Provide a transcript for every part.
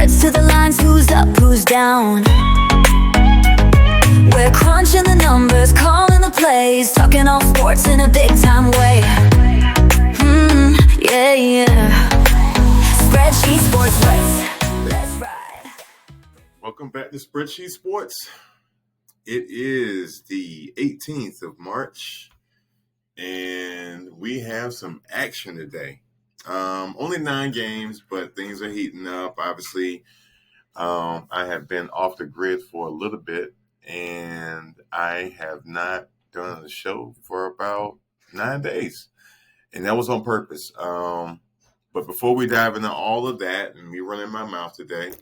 Heads to the lines, who's up, who's down. We're crunching the numbers, calling the plays, talking all sports in a big time way. Yeah, yeah. Spreadsheet Sports, let's ride. Welcome back to Spreadsheet Sports. It is the 18th of March, and we have some action today. Only 9 games, but things are heating up. Obviously, I have been off the grid for a little bit, and I have not done a show for about 9 days, and that was on purpose. But before we dive into all of that and me running my mouth today,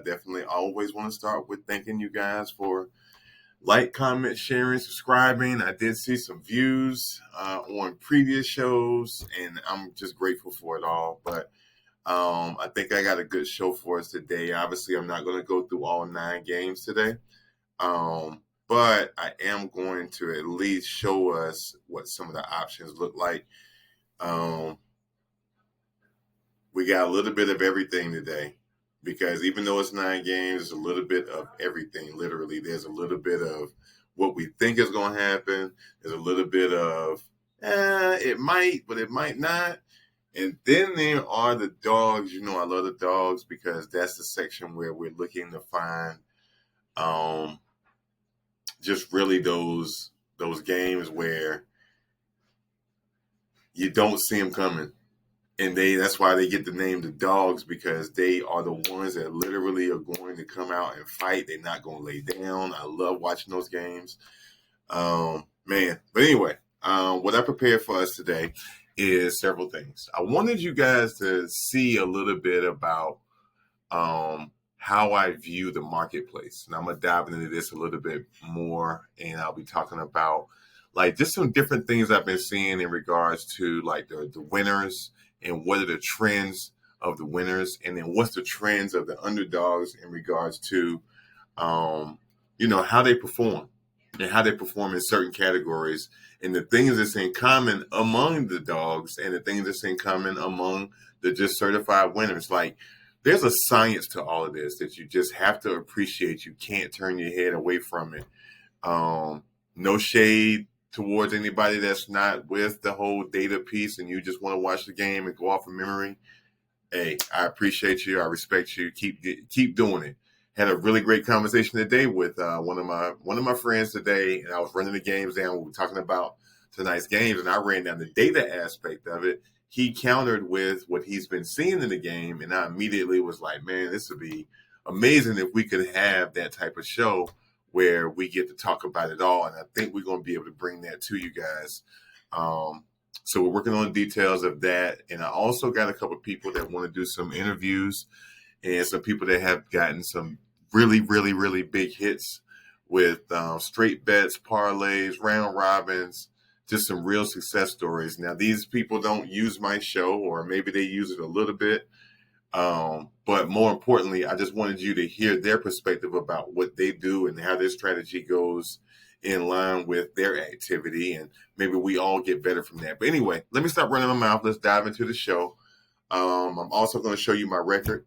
definitely always want to start with thanking you guys for like, comment, sharing, subscribing. I did see some views on previous shows, and I'm just grateful for it all. But I think I got a good show for us today. Obviously, I'm not going to go through all 9 games today, but I am going to at least show us what some of the options look like. We got a little bit of everything today. Because even though it's 9 games, there's a little bit of everything. Literally, there's a little bit of what we think is going to happen. There's a little bit of, it might, but it might not. And then there are the dogs. You know, I love the dogs because that's the section where we're looking to find just really those games where you don't see them coming. And that's why they get the name the dogs, because they are the ones that literally are going to come out and fight. They're not going to lay down. I love watching those games. Man. But anyway, what I prepared for us today is several things. I wanted you guys to see a little bit about how I view the marketplace. And I'm going to dive into this a little bit more, and I'll be talking about like just some different things I've been seeing in regards to like the winners, and what are the trends of the winners, and then what's the trends of the underdogs in regards to, how they perform and how they perform in certain categories, and the things that's in common among the dogs and the things that's in common among the just certified winners. Like, there's a science to all of this that you just have to appreciate. You can't turn your head away from it. No shade towards anybody that's not with the whole data piece and you just want to watch the game and go off of memory. Hey, I appreciate you. I respect you. Keep doing it. Had a really great conversation today with one of my friends today, and I was running the games down. We were talking about tonight's games, and I ran down the data aspect of it. He countered with what he's been seeing in the game, and I immediately was like, man, this would be amazing if we could have that type of show where we get to talk about it all. And I think we're going to be able to bring that to you guys. So we're working on the details of that. And I also got a couple of people that want to do some interviews, and some people that have gotten some really, really, really big hits with straight bets, parlays, round robins, just some real success stories. Now, these people don't use my show, or maybe they use it a little bit. But more importantly, I just wanted you to hear their perspective about what they do and how their strategy goes in line with their activity. And maybe we all get better from that. But anyway, let me stop running my mouth. Let's dive into the show. I'm also going to show you my record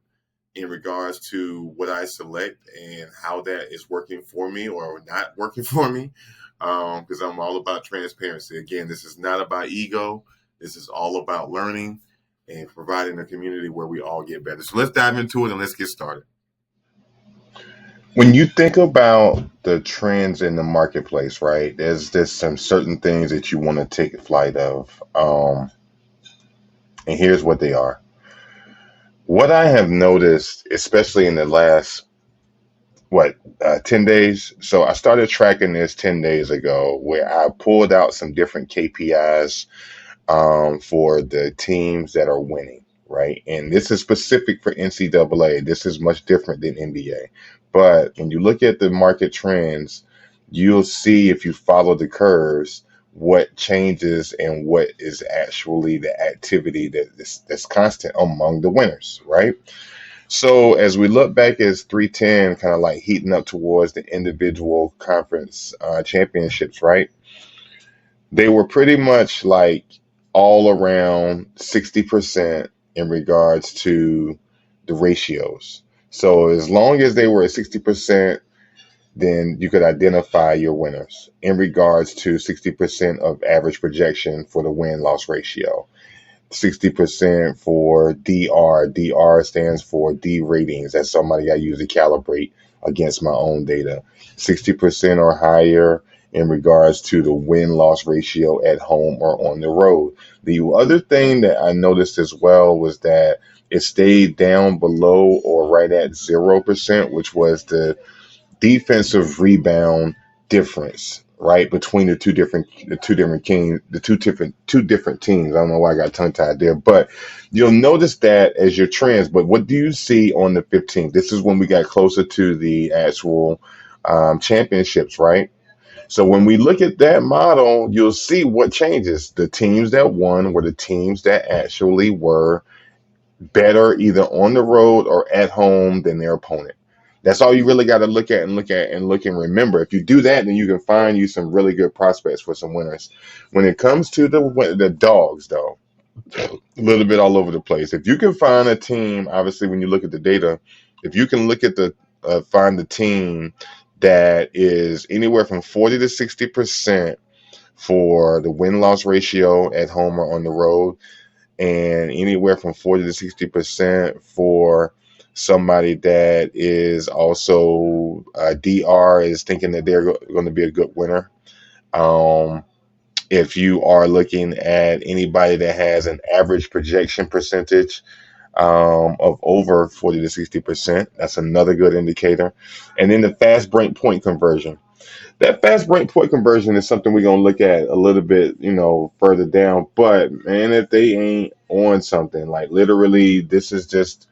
in regards to what I select and how that is working for me or not working for me. Because I'm all about transparency. Again, this is not about ego. This is all about learning and providing a community where we all get better. So let's dive into it and let's get started. When you think about the trends in the marketplace, right, there's some certain things that you want to take flight of. And here's what they are. What I have noticed, especially in the last, 10 days. So I started tracking this 10 days ago, where I pulled out some different KPIs for the teams that are winning, right? And this is specific for NCAA. This is much different than NBA. But when you look at the market trends, you'll see, if you follow the curves, what changes and what is actually the activity that's constant among the winners, right? So as we look back as 310, kind of like heating up towards the individual conference championships, right? They were pretty much like all around 60% in regards to the ratios. So as long as they were at 60%, then you could identify your winners in regards to 60% of average projection for the win-loss ratio. 60% for DR. DR stands for D ratings. That's somebody I use to calibrate against my own data. 60% or higher in regards to the win loss ratio at home or on the road. The other thing that I noticed as well was that it stayed down below or right at 0%, which was the defensive rebound difference, right, between the two different teams. I don't know why I got tongue tied there, but you'll notice that as your trends. But what do you see on the 15th? This is when we got closer to the actual championships, right? So when we look at that model, you'll see what changes. The teams that won were the teams that actually were better either on the road or at home than their opponent. That's all you really got to look and remember. If you do that, then you can find you some really good prospects for some winners. When it comes to the dogs, though, a little bit all over the place. If you can find a team, obviously, when you look at the data, if you can look at the find the team that is anywhere from 40 to 60% for the win loss ratio at home or on the road, and anywhere from 40 to 60% for somebody that is also DR is thinking that they're going to be a good winner. Um, if you are looking at anybody that has an average projection percentage of over 40 to 60%, that's another good indicator. And then the fast break point conversion. That fast break point conversion is something we're gonna look at a little bit, further down. But man, if they ain't on something, like literally, this is just,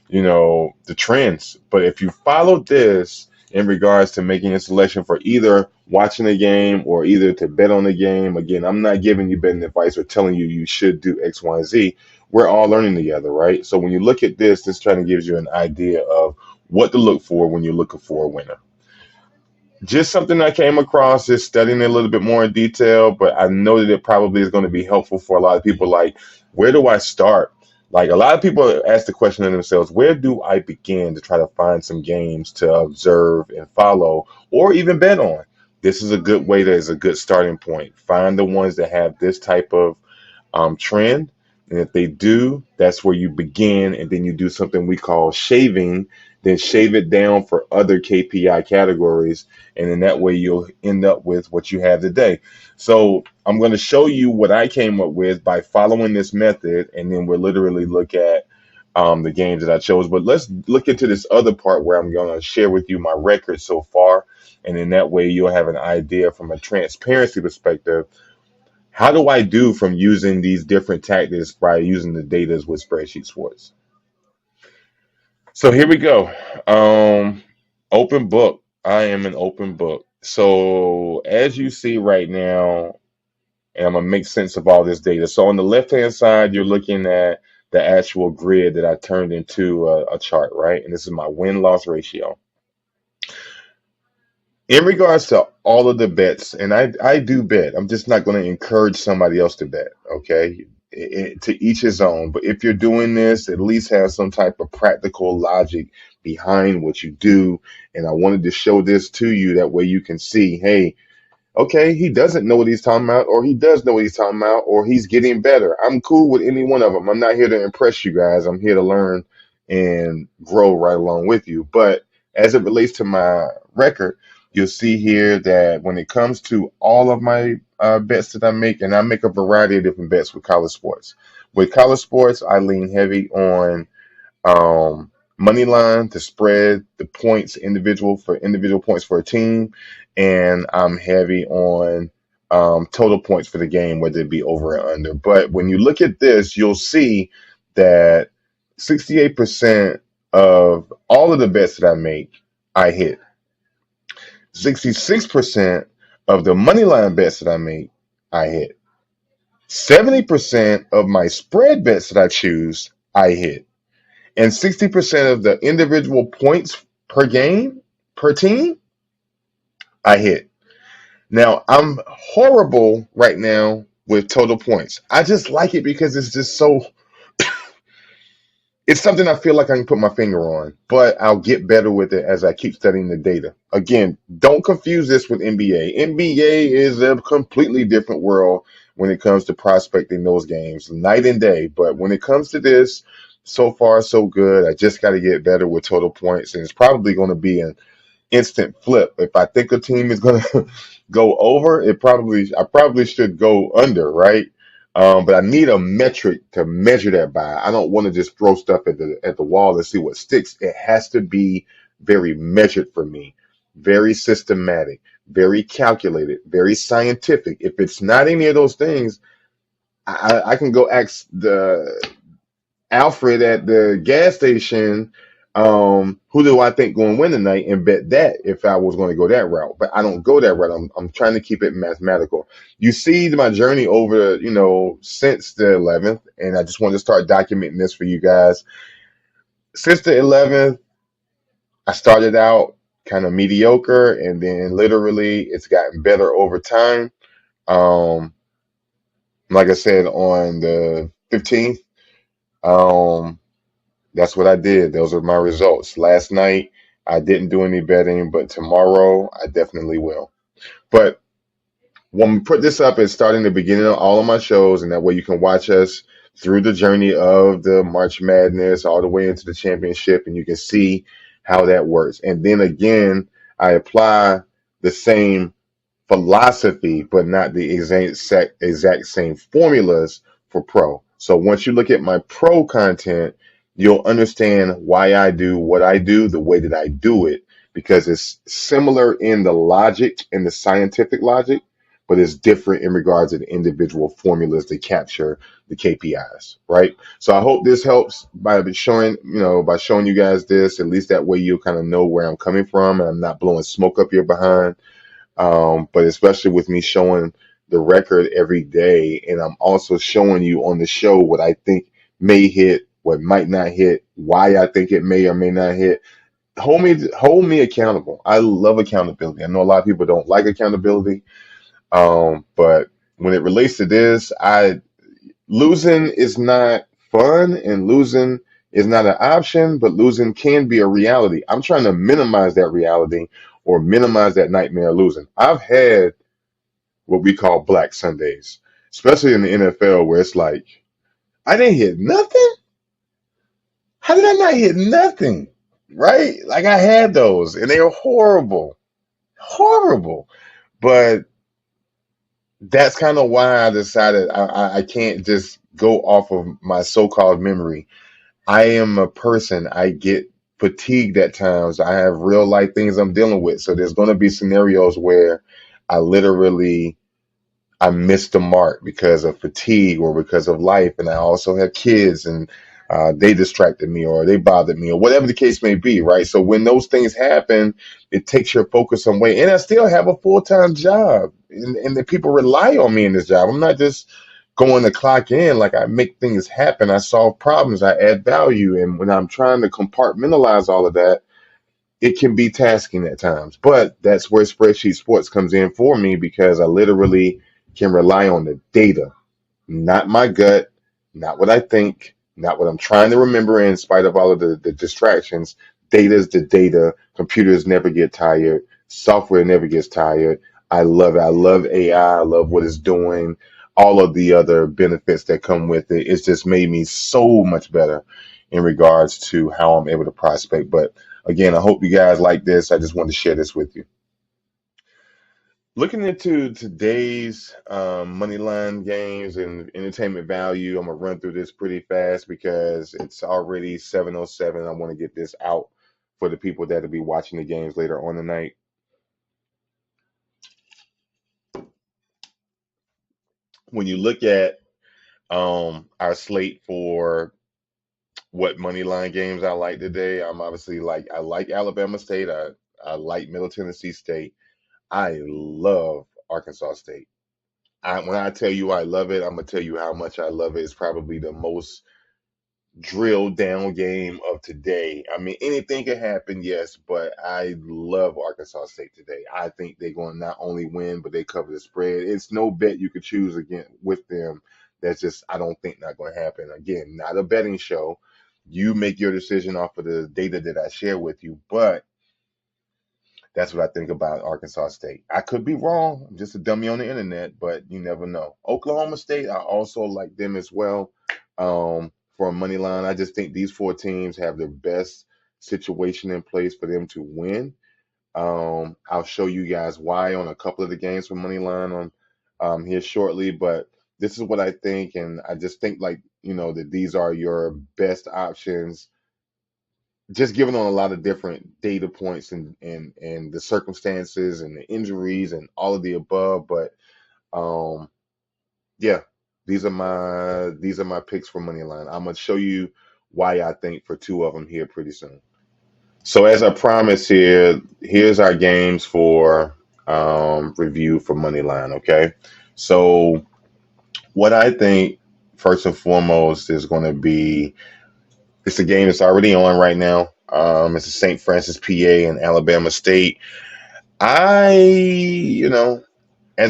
the trends. But if you follow this in regards to making a selection for either watching a game or either to bet on the game, again, I'm not giving you betting advice or telling you you should do X, Y, and Z. We're all learning together, right? So when you look at this trying to gives you an idea of what to look for when you're looking for a winner. Just something I came across, just studying it a little bit more in detail, but I know that it probably is going to be helpful for a lot of people. Like, where do I start? Like, a lot of people ask the question to themselves, where do I begin to try to find some games to observe and follow or even bet on? This is a good way, that is a good starting point. Find the ones that have this type of trend. And if they do, that's where you begin. And then you do something we call shaving, then shave it down for other KPI categories. And in that way, you'll end up with what you have today. So I'm going to show you what I came up with by following this method. And then we'll literally look at the games that I chose. But let's look into this other part where I'm going to share with you my record so far. And in that way, you'll have an idea from a transparency perspective. How do I do from using these different tactics by using the data with Spreadsheet Sports? So here we go. Open book. I am an open book. So as you see right now, and I'm gonna make sense of all this data. So on the left-hand side, you're looking at the actual grid that I turned into a chart, right? And this is my win-loss ratio. In regards to all of the bets, and I do bet, I'm just not going to encourage somebody else to bet, okay? To each his own. But if you're doing this, at least have some type of practical logic behind what you do. And I wanted to show this to you, that way you can see, hey, okay, he doesn't know what he's talking about, or he does know what he's talking about, or he's getting better. I'm cool with any one of them. I'm not here to impress you guys. I'm here to learn and grow right along with you. But as it relates to my record, you'll see here that when it comes to all of my bets that I make, and I make a variety of different bets with college sports. With college sports, I lean heavy on money line, the spread, the points, individual points for a team, and I'm heavy on total points for the game, whether it be over or under. But when you look at this, you'll see that 68% of all of the bets that I make, I hit. 66% of the money line bets that I make, I hit. 70% of my spread bets that I choose, I hit. And 60% of the individual points per game, per team, I hit. Now, I'm horrible right now with total points. I just like it because it's just so It's something I feel like I can put my finger on, but I'll get better with it as I keep studying the data. Again, don't confuse this with NBA. NBA is a completely different world when it comes to prospecting those games, night and day. But when it comes to this, so far so good. I just got to get better with total points, and it's probably going to be an instant flip. If I think a team is going to go over, I probably should go under, right? But I need a metric to measure that by. I don't want to just throw stuff at the wall and see what sticks. It has to be very measured for me, very systematic, very calculated, very scientific. If it's not any of those things, I can go ask the Alfred at the gas station, who do I think going to win tonight, and bet that if I was going to go that route. But I don't go that route. I'm trying to keep it mathematical. You see my journey over, since the 11th, and I just want to start documenting this for you guys. Since the 11th, I started out kind of mediocre, and then literally it's gotten better over time. Um, like I said, on the 15th, um, that's what I did. Those are my results. Last night, I didn't do any betting, but tomorrow I definitely will. But when we put this up, it's starting the beginning of all of my shows, and that way you can watch us through the journey of the March Madness all the way into the championship, and you can see how that works. And then again, I apply the same philosophy, but not the exact same formulas for pro. So once you look at my pro content, you'll understand why I do what I do the way that I do it, because it's similar in the logic and the scientific logic, but it's different in regards to the individual formulas to capture the KPIs, right? So I hope this helps by showing you guys this. At least that way you kind of know where I'm coming from, and I'm not blowing smoke up your behind. But especially with me showing the record every day, and I'm also showing you on the show what I think may hit, what might not hit, why I think it may or may not hit. Hold me accountable. I love accountability. I know a lot of people don't like accountability, but when it relates to this, I losing is not fun, and losing is not an option, but losing can be a reality. I'm trying to minimize that reality or minimize that nightmare of losing. I've had what we call Black Sundays, especially in the NFL, where it's like, I didn't hit nothing. How did I not hit nothing? Right? Like I had those, and they were horrible, horrible. But that's kind of why I decided I can't just go off of my so-called memory. I am a person. I get fatigued at times. I have real life things I'm dealing with. So there's going to be scenarios where I literally I missed the mark because of fatigue or because of life. And I also have kids, and they distracted me or they bothered me or whatever the case may be, right? So when those things happen, it takes your focus away. And I still have a full-time job, and the people rely on me in this job. I'm not just going to clock in. Like, I make things happen. I solve problems. I add value. And when I'm trying to compartmentalize all of that, it can be tasking at times, but that's where spreadsheet sports comes in for me, because I literally can rely on the data, not my gut, not what I think, not what I'm trying to remember in spite of all of the distractions. Data is the data. Computers never get tired. Software never gets tired. I love it. I love AI. I love what it's doing. All of the other benefits that come with it. It's just made me so much better in regards to how I'm able to prospect. But again, I hope you guys like this. I just wanted to share this with you. Looking into today's money line games and entertainment value, I'm gonna run through this pretty fast because it's already 7:07. I want to get this out for the people that'll be watching the games later on tonight. When you look at our slate for what money line games I like today, I'm obviously I like Alabama State. I like Middle Tennessee State. I love Arkansas State. When I tell you I love it, I'm gonna tell you how much I love it. It's probably the most drilled down game of today. I mean, anything can happen, yes, but I love Arkansas State today. I think they're going to not only win, but they cover the spread. It's no bet you could choose again with them. That's just, I don't think, not going to happen. Again, not a betting show. You make your decision off of the data that I share with you, but that's what I think about Arkansas State. I could be wrong. I'm just a dummy on the internet, but you never know. Oklahoma State, I also like them as well. For a money line, I just think these four teams have the best situation in place for them to win. I'll show you guys why on a couple of the games for money line on here shortly, but this is what I think, and I just think like that these are your best options just given on a lot of different data points and the circumstances and the injuries and all of the above. But um, yeah, these are my picks for money line. I'm gonna show you why I think for two of them here pretty soon. So as I promised here, here's our games for review for money line. Okay, so what I think first and foremost is going to be it's a game that's already on right now. It's a St. Francis, PA, and Alabama State. As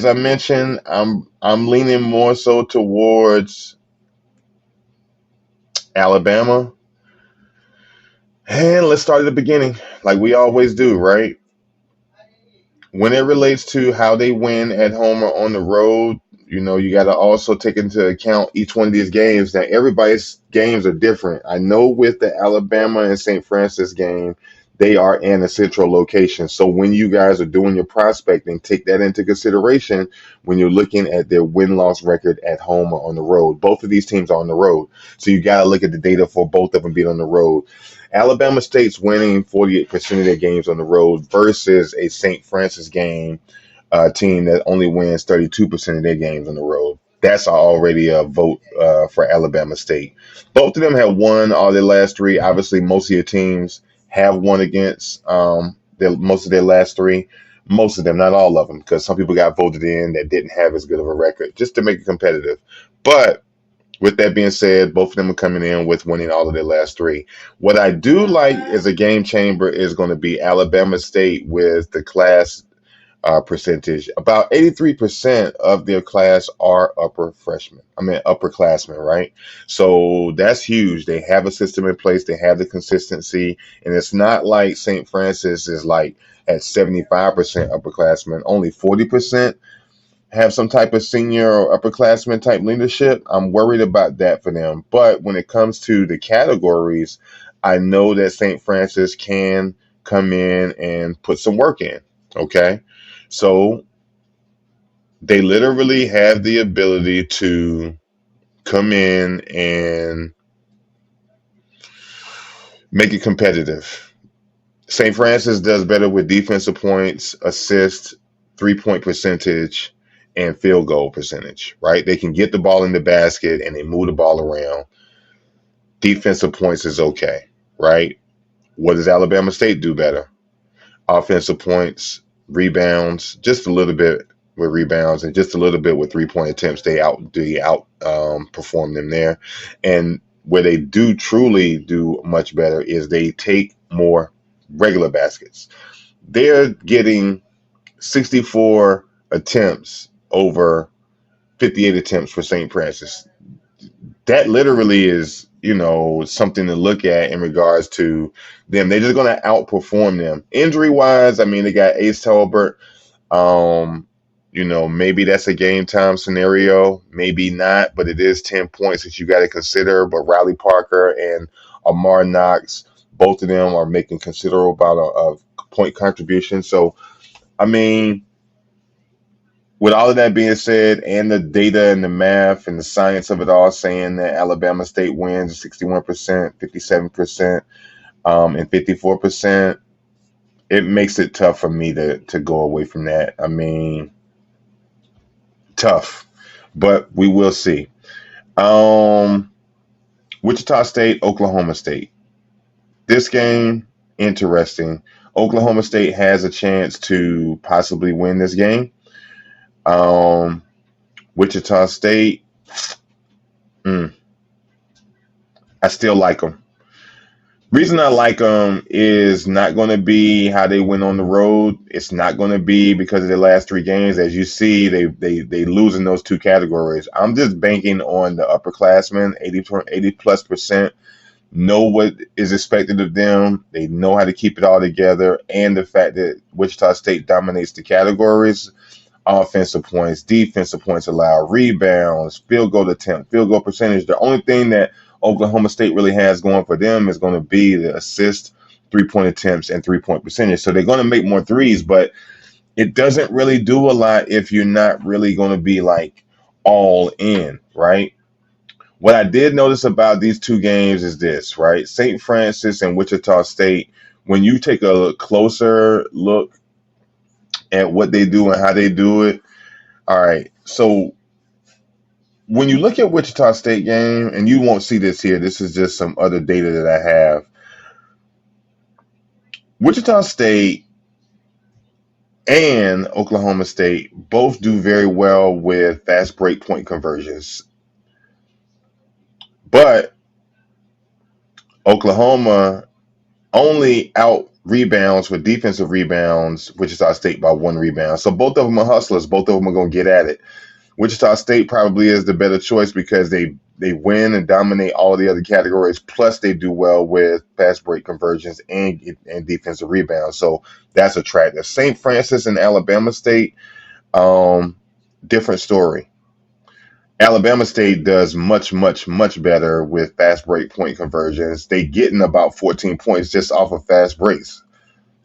I mentioned, I'm leaning more so towards Alabama. And let's start at the beginning, like we always do, right? When it relates to how they win at home or on the road, you got to also take into account each one of these games. Now, everybody's games are different. I know with the Alabama and St. Francis game, they are in a central location. So when you guys are doing your prospecting, take that into consideration when you're looking at their win-loss record at home or on the road. Both of these teams are on the road. So you got to look at the data for both of them being on the road. Alabama State's winning 48% of their games on the road versus a St. Francis game team that only wins 32% of their games on the road. That's already a vote for Alabama State. Both of them have won all their last three. Obviously, most of your teams have won against most of their last three. Most of them, not all of them, because some people got voted in that didn't have as good of a record, just to make it competitive. But with that being said, both of them are coming in with winning all of their last three. What I do like as a game chamber is going to be Alabama State with the class percentage. About 83% of their class are upperclassmen, right? So that's huge. They have a system in place. They have the consistency. And it's not like St. Francis is like at 75% upperclassmen. Only 40% have some type of senior or upperclassman type leadership. I'm worried about that for them. But when it comes to the categories, I know that St. Francis can come in and put some work in. Okay. So they literally have the ability to come in and make it competitive. St. Francis does better with defensive points, assists, 3-point percentage, and field goal percentage, right? They can get the ball in the basket and they move the ball around. Defensive points is okay, right? What does Alabama State do better? Offensive points, rebounds, just a little bit with rebounds and just a little bit with 3-point attempts. They perform them there. And where they do truly do much better is they take more regular baskets. They're getting 64 attempts over 58 attempts for St. Francis. That literally is, something to look at in regards to them. They're just going to outperform them. Injury wise, I mean, they got Ace Talbert. Maybe that's a game time scenario, maybe not, but it is 10 points that you got to consider. But Riley Parker and Amar Knox, both of them are making considerable amount of point contribution. So, I mean, with all of that being said, and the data and the math and the science of it all saying that Alabama State wins 61%, 57%, and 54%, it makes it tough for me to go away from that. I mean, tough, but we will see. Wichita State, Oklahoma State. This game, interesting. Oklahoma State has a chance to possibly win this game. Wichita State, I still like them. Reason I like them is not going to be how they went on the road. It's not going to be because of their last three games. As you see, they lose in those two categories. I'm just banking on the upperclassmen, 80 plus percent. know what is expected of them. They know how to keep it all together. And the fact that Wichita State dominates the categories, offensive points, defensive points allowed, rebounds, field goal attempt, field goal percentage. The only thing that Oklahoma State really has going for them is going to be the assist, 3-point attempts, and 3-point percentage. So they're going to make more threes, but it doesn't really do a lot if you're not really going to be like all in, right? What I did notice about these two games is this, right? St. Francis and Wichita State, when you take a closer look at what they do and how they do it, all right. So when you look at Wichita State game, and you won't see this here, this is just some other data that I have. Wichita State and Oklahoma State both do very well with fast break point conversions. But Oklahoma only out rebounds with defensive rebounds Wichita State by 1 rebound. So both of them are hustlers. Both of them are going to get at it. Wichita State probably is the better choice because they win and dominate all of the other categories. Plus, they do well with fast break conversions and defensive rebounds. So that's attractive. St. Francis and Alabama State, different story. Alabama State does much, much, much better with fast break point conversions. They getting about 14 points just off of fast breaks.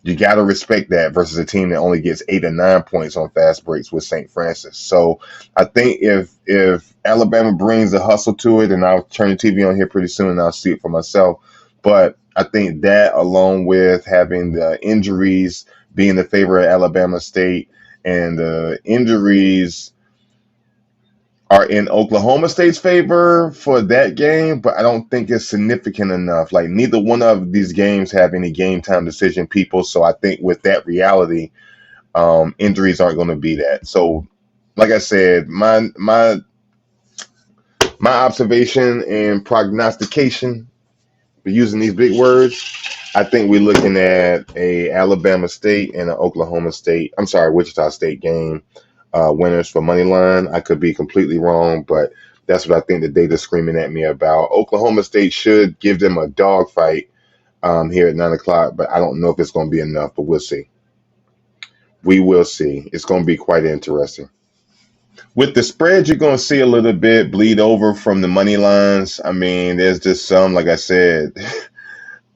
You got to respect that versus a team that only gets 8 or 9 points on fast breaks with St. Francis. So I think if Alabama brings the hustle to it, and I'll turn the TV on here pretty soon and I'll see it for myself. But I think that along with having the injuries being the favor of Alabama State, and the injuries are in Oklahoma State's favor for that game, but I don't think it's significant enough. Like, neither one of these games have any game time decision people. So I think with that reality, injuries aren't going to be that. So, like I said, my observation and prognostication, for using these big words, I think we're looking at a Alabama State and an Wichita State game. Winners for money line. I could be completely wrong, but that's what I think the data's screaming at me about. Oklahoma State should give them a dogfight here at 9 o'clock, but I don't know if it's going to be enough, but we'll see. We will see. It's going to be quite interesting. With the spread, you're going to see a little bit bleed over from the money lines. I mean, there's just some, like I said,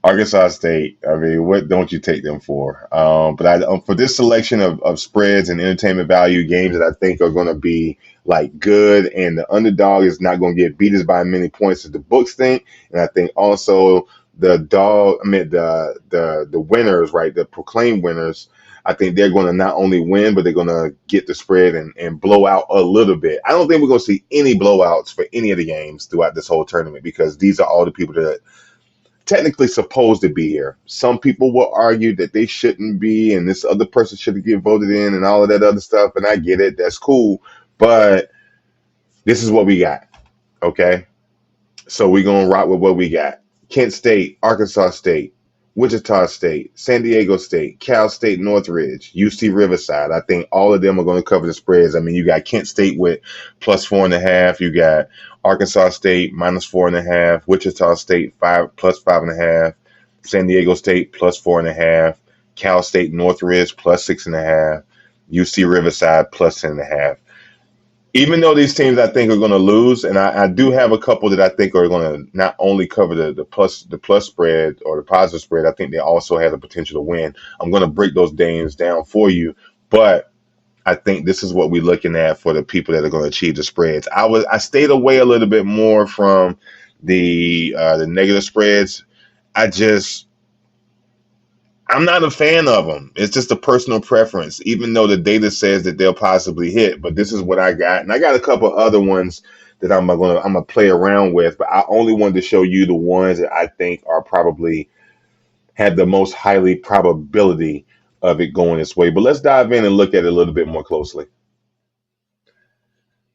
Arkansas State, I mean, what don't you take them for? For this selection of spreads and entertainment value games that I think are going to be like good, and the underdog is not going to get beat as by many points as the books think, and I think also the winners, right, the proclaimed winners, I think they're going to not only win, but they're going to get the spread and blow out a little bit. I don't think we're going to see any blowouts for any of the games throughout this whole tournament because these are all the people that technically supposed to be here. Some people will argue that they shouldn't be, and this other person should get voted in, and all of that other stuff. And I get it, that's cool, but this is what we got. Okay, so we're gonna rock with what we got. Kent State, Arkansas State, Wichita State, San Diego State, Cal State Northridge, UC Riverside. I think all of them are going to cover the spreads. I mean, you got Kent State with +4.5. You got Arkansas State -4.5. Wichita State +5.5. San Diego State +4.5. Cal State Northridge +6.5. UC Riverside +10.5. Even though these teams I think are going to lose, and I do have a couple that I think are going to not only cover the plus spread or the positive spread, I think they also have the potential to win. I'm going to break those games down for you, but I think this is what we're looking at for the people that are going to achieve the spreads. I stayed away a little bit more from the negative spreads. I'm not a fan of them. It's just a personal preference, even though the data says that they'll possibly hit. But this is what I got. And I got a couple other ones that I'm gonna play around with. But I only wanted to show you the ones that I think are probably have the most highly probability of it going this way. But let's dive in and look at it a little bit more closely.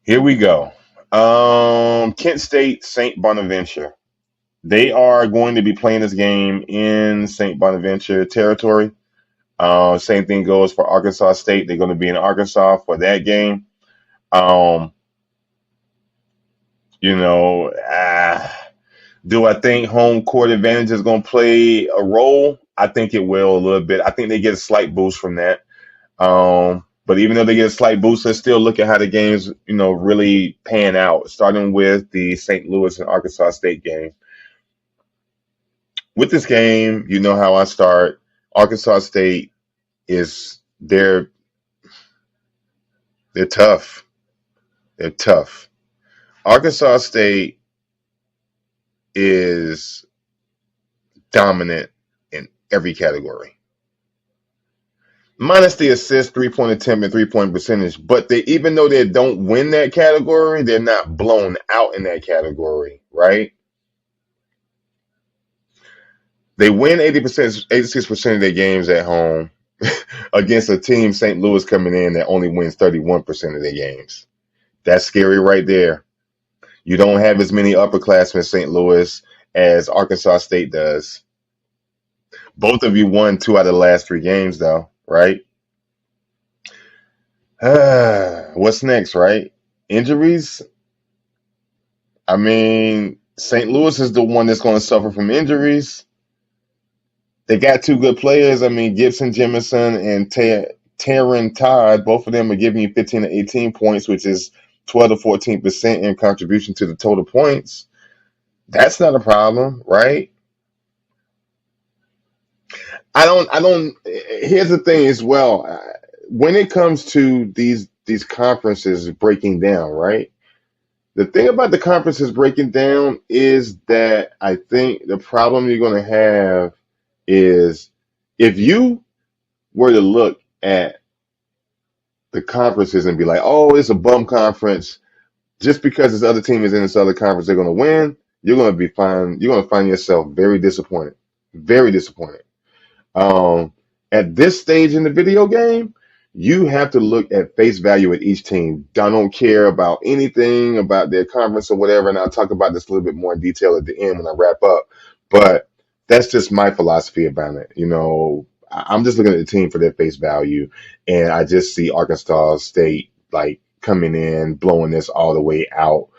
Here we go. Kent State, St. Bonaventure. They are going to be playing this game in St. Bonaventure territory. Same thing goes for Arkansas State. They're going to be in Arkansas for that game. Do I think home court advantage is going to play a role? I think it will a little bit. I think they get a slight boost from that. But even though they get a slight boost, let's still look at how the games, really pan out. Starting with the St. Louis and Arkansas State game. With this game, you know how I start. Arkansas State is they're tough. They're tough. Arkansas State is dominant in every category. Minus the assist, 3-point attempt, and 3-point percentage. But even though they don't win that category, they're not blown out in that category, right? They win 80%, 86% of their games at home against a team, St. Louis, coming in that only wins 31% of their games. That's scary right there. You don't have as many upperclassmen St. Louis as Arkansas State does. Both of you won 2 out of the last 3 games, though, right? What's next, right? Injuries? I mean, St. Louis is the one that's going to suffer from injuries. They got 2 good players. I mean, Gibson Jemison and Taryn Todd, both of them are giving you 15 to 18 points, which is 12 to 14% in contribution to the total points. That's not a problem, right? Here's the thing as well. When it comes to these conferences breaking down, right? The thing about the conferences breaking down is that I think the problem you're going to have is if you were to look at the conferences and be like, oh, it's a bum conference, just because this other team is in this other conference, they're going to win, you're going to be fine. You're going to find yourself very disappointed. Very disappointed. At this stage in the video game, you have to look at face value at each team. I don't care about anything about their conference or whatever, and I'll talk about this a little bit more in detail at the end when I wrap up. But that's just my philosophy about it. I'm just looking at the team for their face value, and I just see Arkansas State like coming in, blowing this all the way out.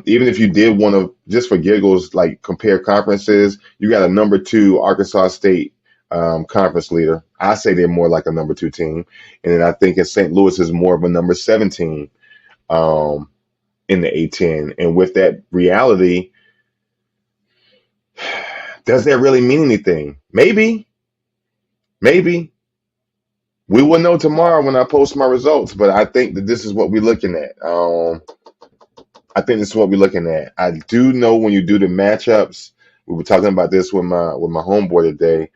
Even if you did want to, just for giggles, like compare conferences, you got a number 2 Arkansas State conference leader. I say they're more like a number 2 team, and then I think in St. Louis is more of a number 17 in the A10. And with that reality, does that really mean anything? Maybe. We will know tomorrow when I post my results, but I think that this is what we're looking at. I think this is what we're looking at. I do know when you do the matchups, we were talking about this with my homeboy today.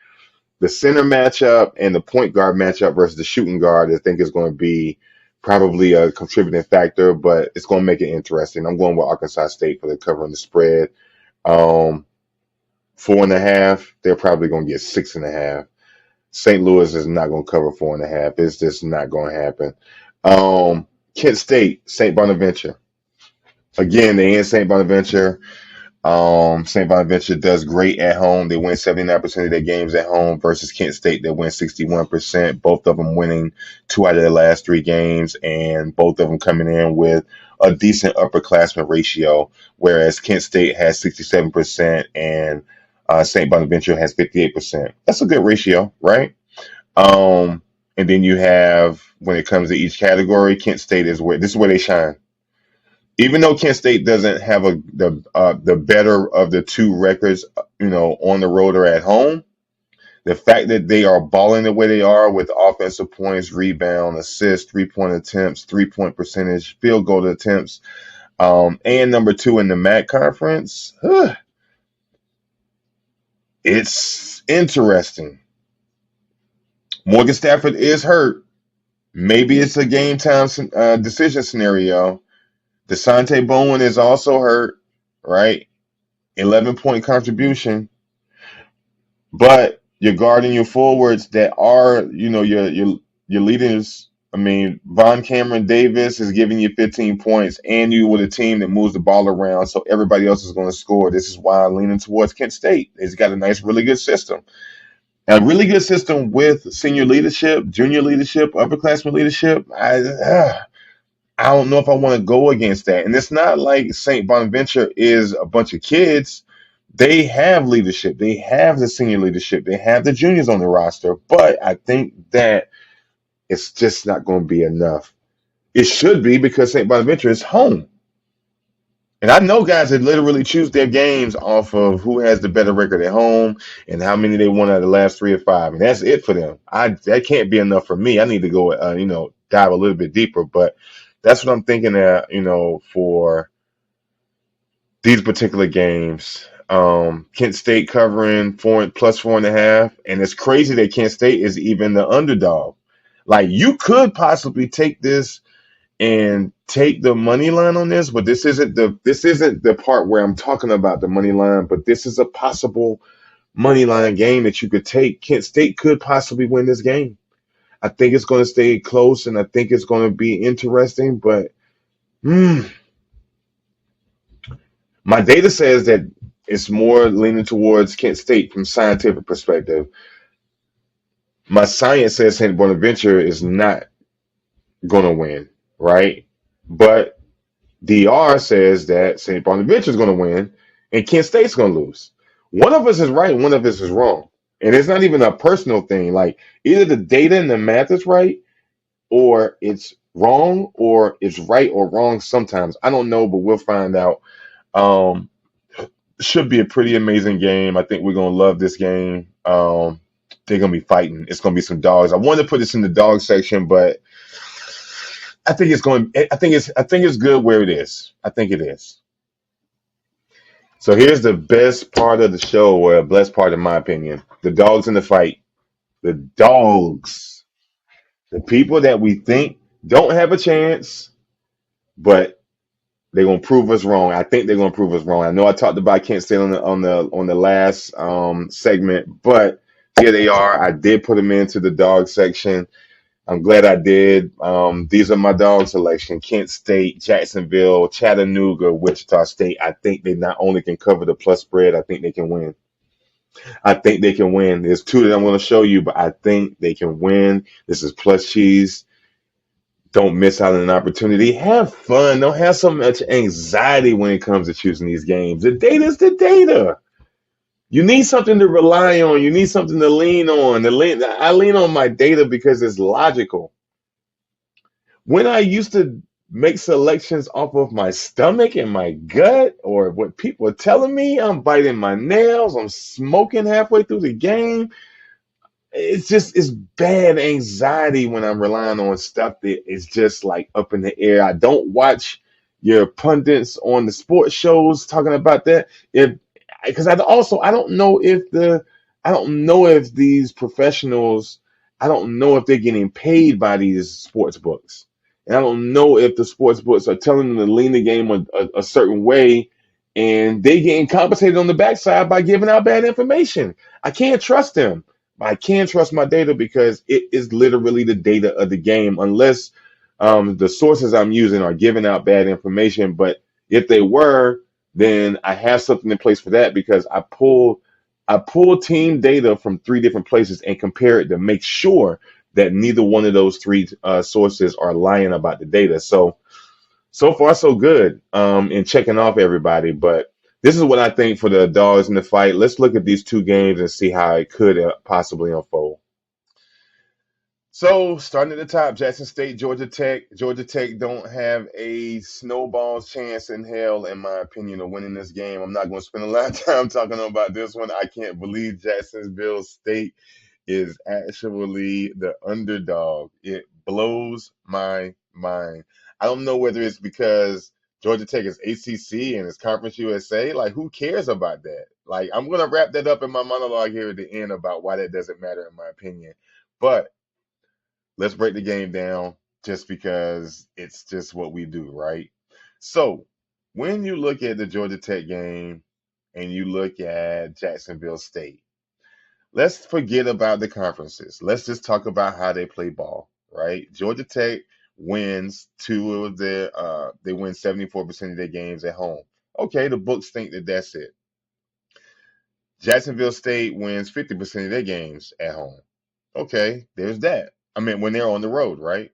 The center matchup and the point guard matchup versus the shooting guard, I think is going to be probably a contributing factor, but it's going to make it interesting. I'm going with Arkansas State for the covering the spread. 4.5, they're probably going to get 6.5. St. Louis is not going to cover 4.5. It's just not going to happen. Kent State, St. Bonaventure. Again, they in St. Bonaventure. St. Bonaventure does great at home. They win 79% of their games at home versus Kent State that win 61%. Both of them winning 2 out of their last 3 games, and both of them coming in with a decent upperclassmen ratio, whereas Kent State has 67% and St. Bonaventure has 58%. That's a good ratio, right? And then you have, when it comes to each category, Kent State is where they shine. Even though Kent State doesn't have the better of the 2 records, on the road or at home, the fact that they are balling the way they are with offensive points, rebound, assists, 3-point attempts, 3-point percentage, field goal attempts, and number 2 in the MAC conference, it's interesting. Morgan Stafford is hurt. Maybe it's a game time decision scenario. DeSante Bowen is also hurt, right? 11-point contribution. But you're guarding your forwards that are, your leaders. I mean, Von Cameron Davis is giving you 15 points, and you with a team that moves the ball around, so everybody else is going to score. This is why I'm leaning towards Kent State. It's got a nice, really good system. A really good system with senior leadership, junior leadership, upperclassmen leadership. I don't know if I want to go against that. And it's not like St. Bonaventure is a bunch of kids. They have leadership. They have the senior leadership. They have the juniors on the roster. But I think that it's just not going to be enough. It should be because St. Bonaventure is home. And I know guys that literally choose their games off of who has the better record at home and how many they won out of the last 3 or 5, and that's it for them. That can't be enough for me. I need to go, dive a little bit deeper. But that's what I'm thinking that for these particular games. Kent State covering 4+4.5, and it's crazy that Kent State is even the underdog. Like you could possibly take this and take the money line on this, but this isn't the part where I'm talking about the money line, but this is a possible money line game that you could take. Kent State could possibly win this game. I think it's going to stay close, and I think it's going to be interesting, but my data says that it's more leaning towards Kent State from scientific perspective. My science says St. Bonaventure is not going to win, right? But DR says that St. Bonaventure is going to win and Kent State's going to lose. One of us is right, one of us is wrong. And it's not even a personal thing. Like either the data and the math is right or it's wrong or it's right or wrong sometimes. I don't know, but we'll find out. Um, should be a pretty amazing game. I think we're going to love this game. They're going to be fighting. It's going to be some dogs. I wanted to put this in the dog section, but I think it's good where it is. I think it is. So here's the best part of the show, or the best part in my opinion. The dogs in the fight. The dogs. The people that we think don't have a chance, but they're gonna prove us wrong. I think they're gonna prove us wrong. I know I talked about Kent State on the last segment, but here they are. I did put them into the dog section. I'm glad I did. These are my dog selection: Kent State, Jacksonville, Chattanooga, Wichita State. I think they not only can cover the plus spread, I think they can win. I think they can win. There's two that I'm going to show you, but I think they can win. This is plus cheese. Don't miss out on an opportunity. Have fun. Don't have so much anxiety when it comes to choosing these games. The data is the data. You need something to rely on. You need something to lean on. I lean on my data because it's logical. When I used to make selections off of my stomach and my gut or what people are telling me, I'm biting my nails, I'm smoking halfway through the game. It's bad anxiety when I'm relying on stuff that is just like up in the air. I don't watch your pundits on the sports shows talking about that. If because I don't know if these professionals, I don't know if they're getting paid by these sports books. And I don't know if the sports books are telling them to lean the game a certain way and they getting compensated on the backside by giving out bad information. I can't trust them. I can trust my data because it is literally the data of the game, unless the sources I'm using are giving out bad information. But if they were, then I have something in place for that because I pull team data from 3 different places and compare it to make sure that neither one of those three sources are lying about the data. So far so good in checking off everybody. But this is what I think for the dogs in the fight. Let's look at these two games and see how it could possibly unfold. So starting at the top, Jackson State, Georgia Tech. Georgia Tech don't have a snowball's chance in hell, in my opinion, of winning this game. I'm not going to spend a lot of time talking about this one. I can't believe Jacksonville State is actually the underdog. It blows my mind. I don't know whether it's because Georgia Tech is ACC and it's Conference USA. Like, who cares about that? Like, I'm going to wrap that up in my monologue here at the end about why that doesn't matter, in my opinion. But let's break the game down just because it's just what we do, right? So, when you look at the Georgia Tech game and you look at Jacksonville State, let's forget about the conferences. Let's just talk about how they play ball, right? Georgia Tech wins they win 74% of their games at home. Okay, the books think that that's it. Jacksonville State wins 50% of their games at home. Okay, there's that. I mean, when they're on the road, right?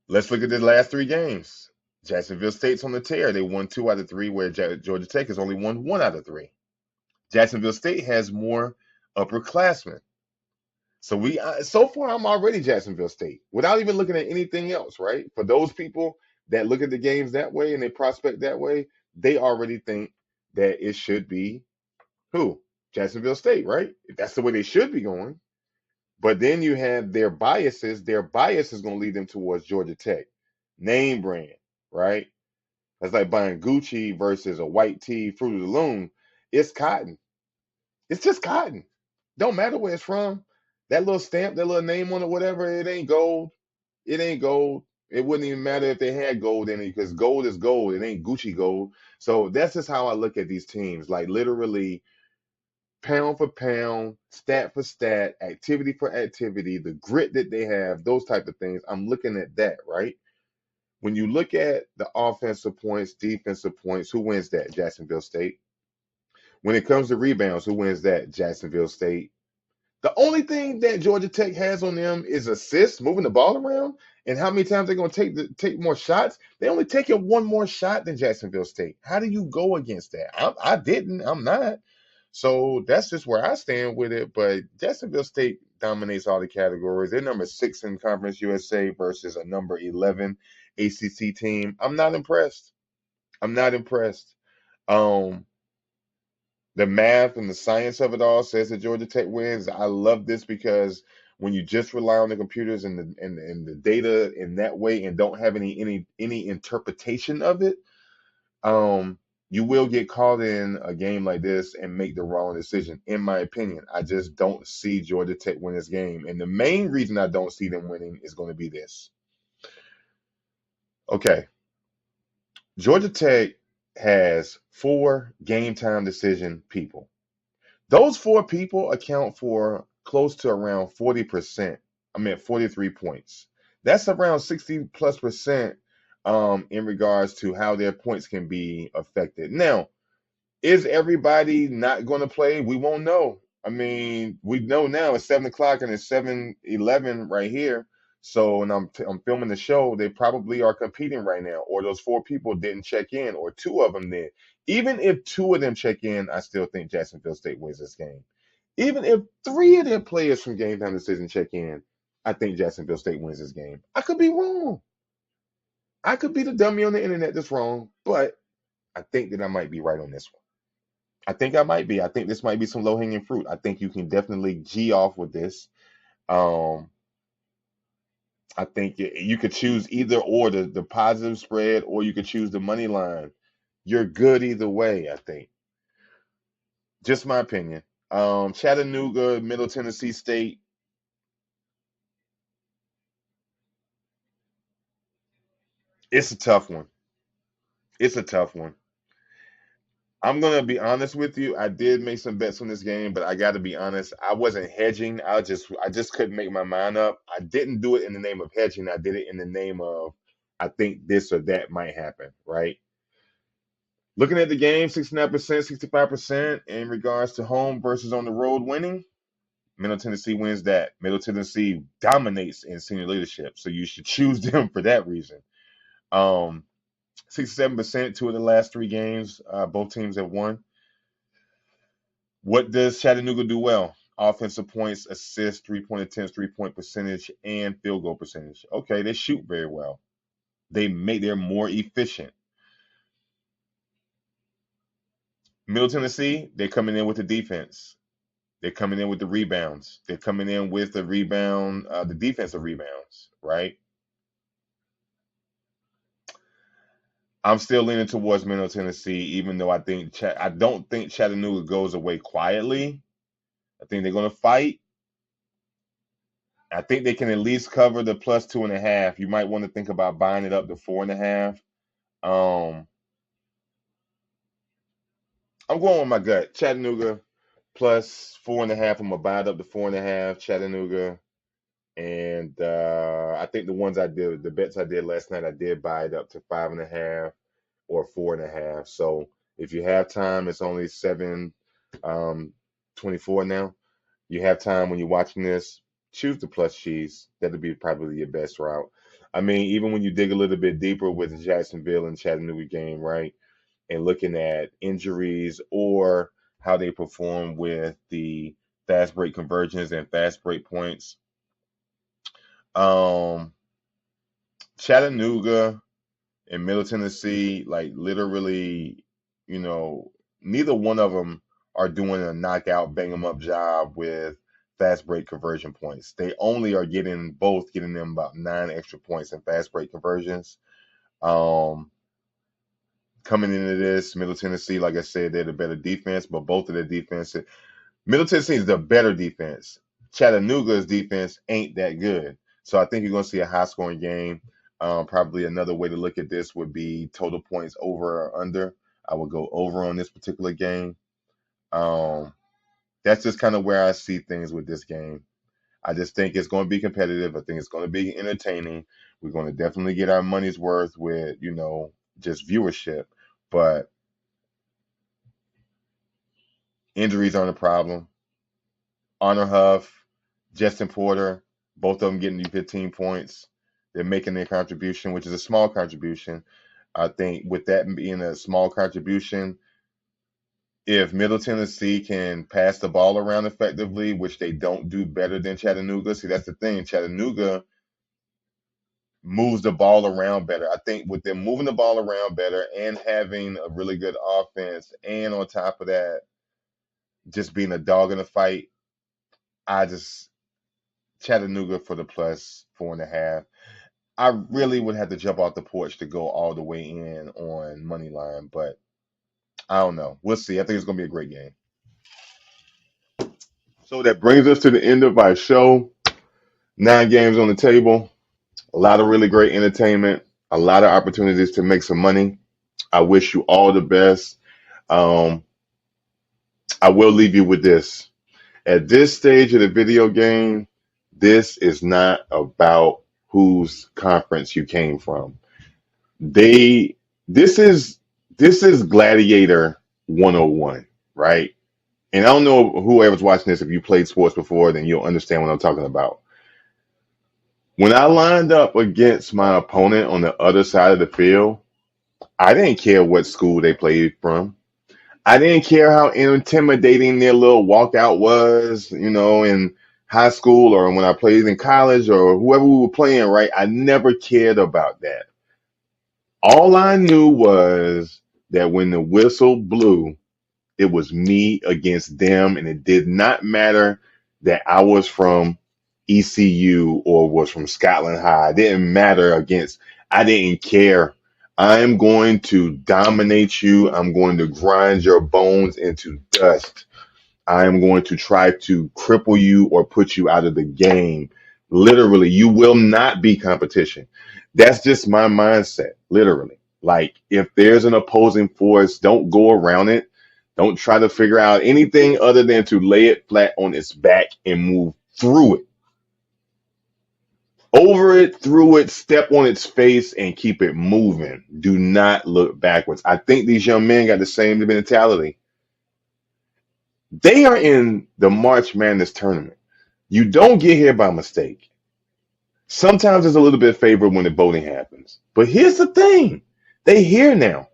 Let's look at the last 3 games. Jacksonville State's on the tear. They won 2 out of 3, where Georgia Tech has only won 1 out of 3. Jacksonville State has more upperclassmen. So so far I'm already Jacksonville State without even looking at anything else, right? For those people that look at the games that way and they prospect that way, they already think that it should be who? Jacksonville State, right? That's the way they should be going. But then you have their biases. Their bias is going to lead them towards Georgia Tech. Name brand, right? That's like buying Gucci versus a white tee, Fruit of the Loom. It's cotton. It's just cotton. Don't matter where it's from. That little stamp, that little name on it, whatever, it ain't gold. It ain't gold. It wouldn't even matter if they had gold in it because gold is gold. It ain't Gucci gold. So that's just how I look at these teams. Like literally pound for pound, stat for stat, activity for activity, the grit that they have, those type of things. I'm looking at that, right? When you look at the offensive points, defensive points, who wins that? Jacksonville State. When it comes to rebounds, who wins that? Jacksonville State. The only thing that Georgia Tech has on them is assists, moving the ball around, and how many times they're going to take more shots. They only take it one more shot than Jacksonville State. How do you go against that? I didn't. I'm not. So that's just where I stand with it. But Jacksonville State dominates all the categories. They're number 6 in Conference USA versus a number 11 ACC team. I'm not impressed. I'm not impressed. Um, the math and the science of it all says that Georgia Tech wins. I love this because when you just rely on the computers and the data in that way and don't have any interpretation of it, you will get caught in a game like this and make the wrong decision. In my opinion, I just don't see Georgia Tech win this game, and the main reason I don't see them winning is going to be this. Okay, Georgia Tech has 4 game time decision people. Those 4 people account for close to around 40%. I mean, 43 points. That's around 60 plus percent in regards to how their points can be affected. Now, is everybody not going to play? We won't know. I mean, we know now it's 7 o'clock and it's 7:11 right here. So, and I'm filming the show. They probably are competing right now, or those 4 people didn't check in, or 2 of them did. Even if 2 of them check in, I still think Jacksonville State wins this game. Even if 3 of their players from Game Time Decision check in, I think Jacksonville State wins this game. I could be wrong. I could be the dummy on the internet that's wrong, but I think that I might be right on this one. I think I might be. I think this might be some low hanging fruit. I think you can definitely G off with this. Um, I think you could choose either or the positive spread, or you could choose the money line. You're good either way, I think. Just my opinion. Chattanooga, Middle Tennessee State. It's a tough one. It's a tough one. I'm gonna be honest with you. I did make some bets on this game, but I got to be honest. I wasn't hedging. I just couldn't make my mind up. I didn't do it in the name of hedging. I did it in the name of I think this or that might happen. Right. Looking at the game, 69%, 65% in regards to home versus on the road winning. Middle Tennessee wins that. Middle Tennessee dominates in senior leadership, so you should choose them for that reason. 67%, 2 of the last 3 games, both teams have won. What does Chattanooga do well? Offensive points, assists, 3-point attempts, 3-point percentage, and field goal percentage. Okay, they shoot very well. They're more efficient. Middle Tennessee, they're coming in with the defense. They're coming in with the rebounds. They're coming in with the defensive rebounds, right? I'm still leaning towards Middle Tennessee, even though I don't think Chattanooga goes away quietly. I think they're going to fight. I think they can at least cover the plus 2.5. You might want to think about buying it up to 4.5. I'm going with my gut. Chattanooga plus 4.5. I'm gonna buy it up to 4.5. Chattanooga, and I think the bets I did last night, I did buy it up to 5.5 or 4.5. So if you have time, it's only 7:24 now. You have time when you're watching this. Choose the plus cheese. That'll be probably your best route. I mean, even when you dig a little bit deeper with the Jacksonville and Chattanooga game, right, and looking at injuries or how they perform with the fast break conversions and fast break points, um, Chattanooga in Middle Tennessee, like literally, you know, neither one of them are doing a knockout, bang 'em up job with fast break conversion points. They only are getting them about 9 extra points in fast break conversions. Um, Coming into this, Middle Tennessee, like I said, they're the better defense, but both of their defenses, Middle Tennessee is the better defense. Chattanooga's defense ain't that good. So I think you're going to see a high scoring game. Probably another way to look at this would be total points over or under. I would go over on this particular game. Um, that's just kind of where I see things with this game. I just think it's going to be competitive. I think it's going to be entertaining. We're going to definitely get our money's worth with, just viewership. But injuries aren't a problem. Honor Huff, Justin Porter, both of them getting you 15 points. They're making their contribution, which is a small contribution. I think with that being a small contribution, if Middle Tennessee can pass the ball around effectively, which they don't do better than Chattanooga, see, that's the thing. Chattanooga moves the ball around better. I think with them moving the ball around better and having a really good offense, and on top of that, just being a dog in the fight, I just Chattanooga for the plus 4.5. I really would have to jump off the porch to go all the way in on money line, but I don't know. We'll see. I think it's going to be a great game. So that brings us to the end of our show. 9 games on the table. A lot of really great entertainment. A lot of opportunities to make some money. I wish you all the best. Um, I will leave you with this. At this stage of the video game, this is not about whose conference you came from. They this is Gladiator 101, right? And I don't know whoever's watching this, if you played sports before, then you'll understand what I'm talking about. When I lined up against my opponent on the other side of the field, I didn't care what school they played from. I didn't care how intimidating their little walkout was, in high school or when I played in college or whoever we were playing, right? I never cared about that. All I knew was that when the whistle blew, it was me against them, and it did not matter that I was from ECU or was from Scotland High. It didn't matter I didn't care. I'm going to dominate you. I'm going to grind your bones into dust. I am going to try to cripple you or put you out of the game. Literally, you will not be competition. That's just my mindset, literally. Like, if there's an opposing force, don't go around it. Don't try to figure out anything other than to lay it flat on its back and move through it. Over it, through it, step on its face and keep it moving. Do not look backwards. I think these young men got the same mentality. They are in the March Madness tournament. You don't get here by mistake. Sometimes it's a little bit favored when the voting happens. But here's the thing. They here now.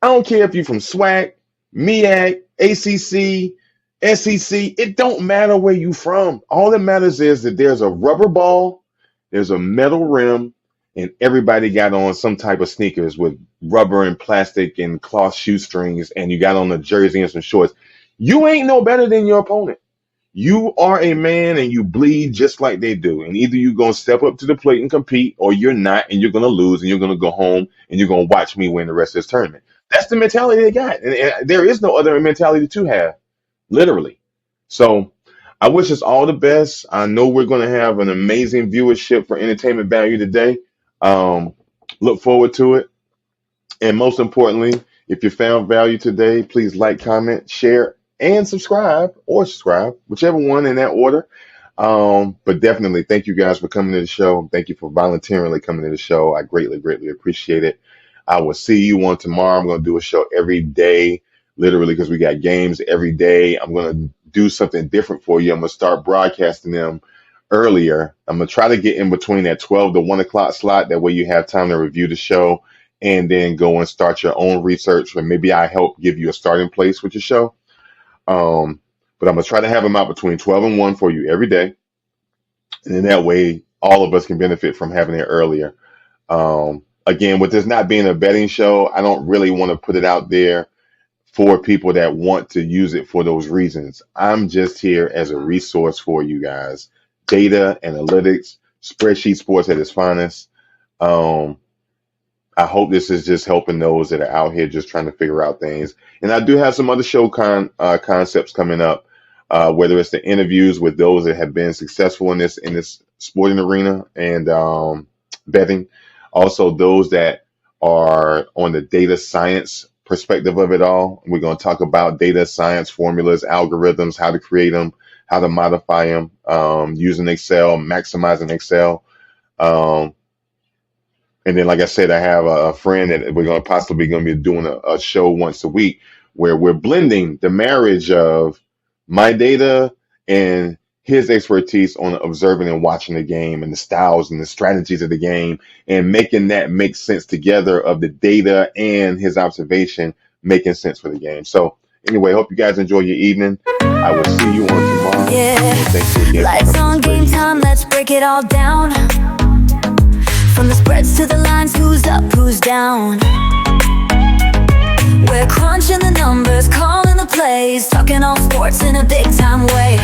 I don't care if you're from SWAC, MEAC, ACC, SEC. It don't matter where you from. All that matters is that there's a rubber ball, there's a metal rim, and everybody got on some type of sneakers with rubber and plastic and cloth shoestrings, and you got on a jersey and some shorts. You ain't no better than your opponent. You are a man and you bleed just like they do. And either you're going to step up to the plate and compete, or you're not, and you're going to lose, and you're going to go home, and you're going to watch me win the rest of this tournament. That's the mentality they got. And there is no other mentality to have, literally. So I wish us all the best. I know we're going to have an amazing viewership for entertainment value today. Look forward to it. And most importantly, if you found value today, please like, comment, share, and subscribe, whichever one in that order. But definitely thank you guys for coming to the show. Thank you for voluntarily coming to the show. I greatly, greatly appreciate it. I will see you on tomorrow. I'm going to do a show every day, literally, because we got games every day. I'm going to do something different for you. I'm going to start broadcasting them earlier. I'm gonna try to get in between that 12 to 1 o'clock slot. That way you have time to review the show and then go and start your own research, or maybe I help give you a starting place with your show. But I'm gonna try to have them out between 12 and 1 for you every day, and then that way all of us can benefit from having it earlier. Again, with this not being a betting show, I don't really want to put it out there for people that want to use it for those reasons. I'm just here as a resource for you guys. Data, analytics, spreadsheet sports at its finest. I hope this is just helping those that are out here just trying to figure out things. And I do have some other show concepts coming up, whether it's the interviews with those that have been successful in this sporting arena and betting. Also, those that are on the data science perspective of it all. We're going to talk about data science formulas, algorithms, how to create them, how to modify them, using Excel, maximizing Excel. And then, like I said, I have a friend that we're going to possibly going to be doing a show once a week where we're blending the marriage of my data and his expertise on observing and watching the game and the styles and the strategies of the game, and making that make sense together of the data and his observation making sense for the game. So anyway, hope you guys enjoy your evening. I will see you on tomorrow. Yeah, Thank you again for lights coming on, to game Spreadsheet. time, let's break it all down. From the spreads to the lines, who's up, who's down. We're crunching the numbers, calling the plays, talking all sports in a big time way.